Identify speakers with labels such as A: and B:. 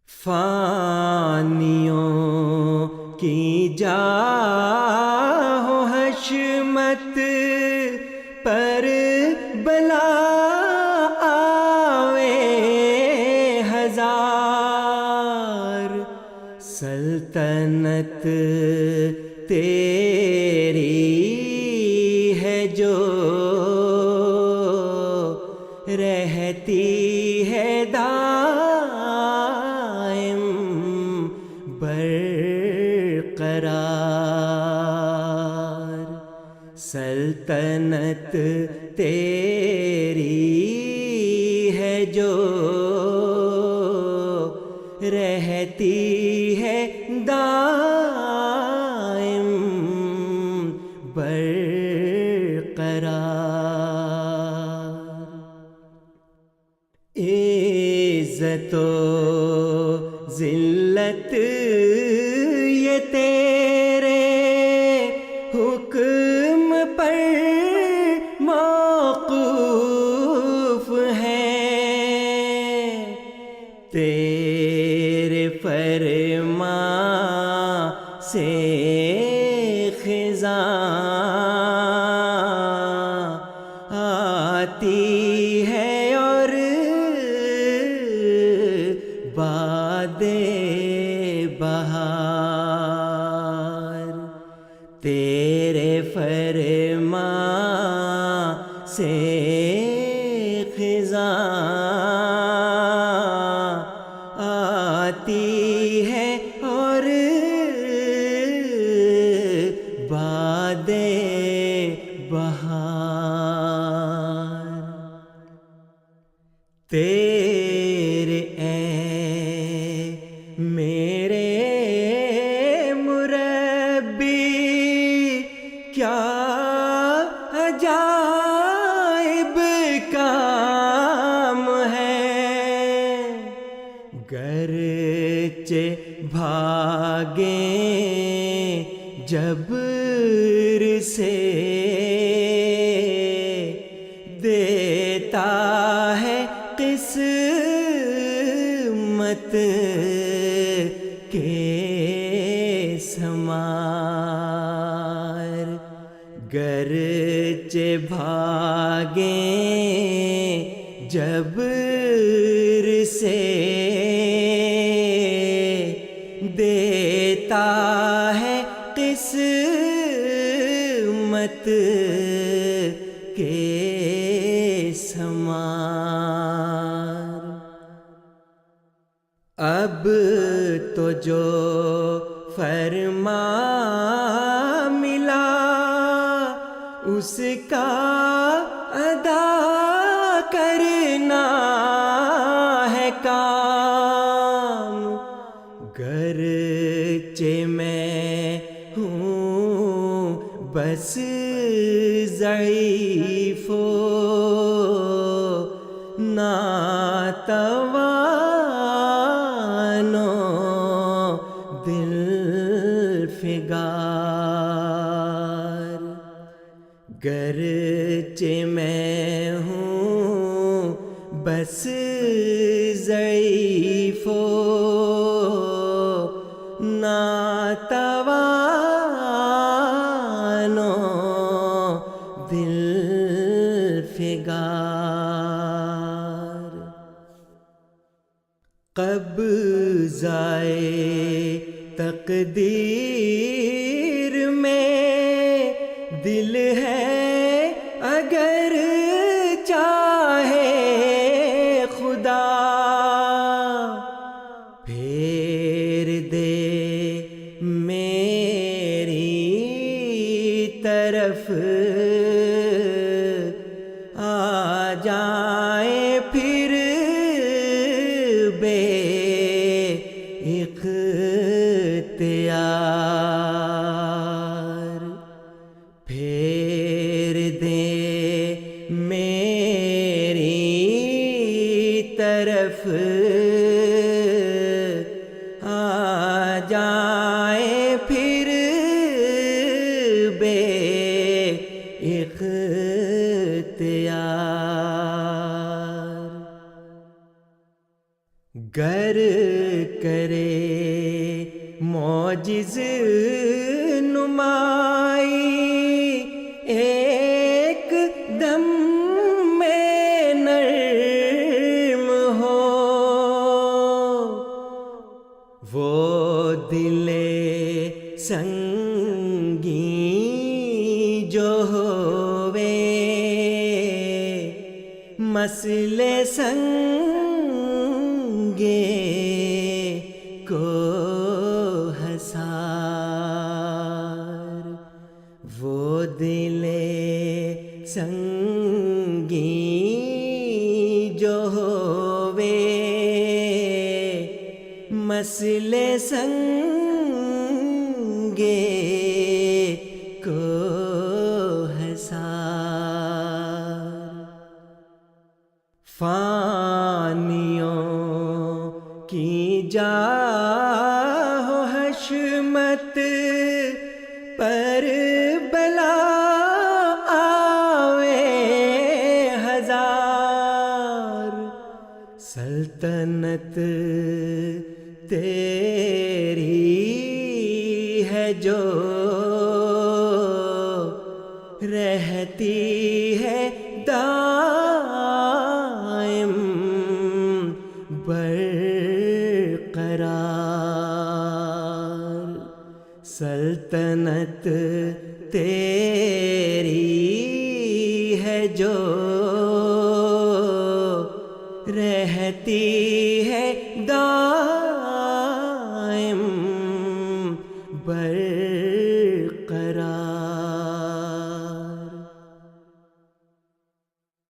A: فانیوں کی جاہ و حشمت پر بلا آوے ہزار، سلطنت تیری ہے جو رہتی ہے دائم برقرار، سلطنت تیری ہے جو رہتی ہے دائم برقرار، عزت و ذلت یہ تیرے حکم پر موقوف ہے، تیرے فرمان سے خزاں آتی ہے اور باد بہار، تیرے فرمان سے خزاں آتی ہے اور باد بہار، تیرے اے میرے مربی کیا عجائب کام ہے، گرچہ بھاگیں جبر سے دیتا ہے قسمت کے ثمار، گرچہ بھاگیں جبر سے دیتا ہے قسمت کے ثمار، اب تو جو فرمان ملا اس کا ادا کرنا ہے کام، گرچہ میں ہوں بس ضعیف و ناتوان و دل فگار، گرچہ میں ہوں بس ضعیف و ناتوان و دل فگار، قبضۂ تقدیر میں دل ہے اگر چاہے خدا، پھیر دے میری طرف آ جائیں پھر بے اختیار، پھیر دے میری طرف آ جائیں پھر بے اختیار، گر کرے معجز نمائی، ایک دم میں نرم ہو وہ دل سنگی جو ہووے، مسئلے سنگے کو حسار، وہ دل سنگی جو ہووے، مسئلے سنگے کو حسار، فانیوں کی جاہ و حشمت پر بلا آوے ہزار، سلطنت تیری ہے جو رہتی ہے دائم برقرار، سلطنت تیری ہے جو رہتی ہے دائم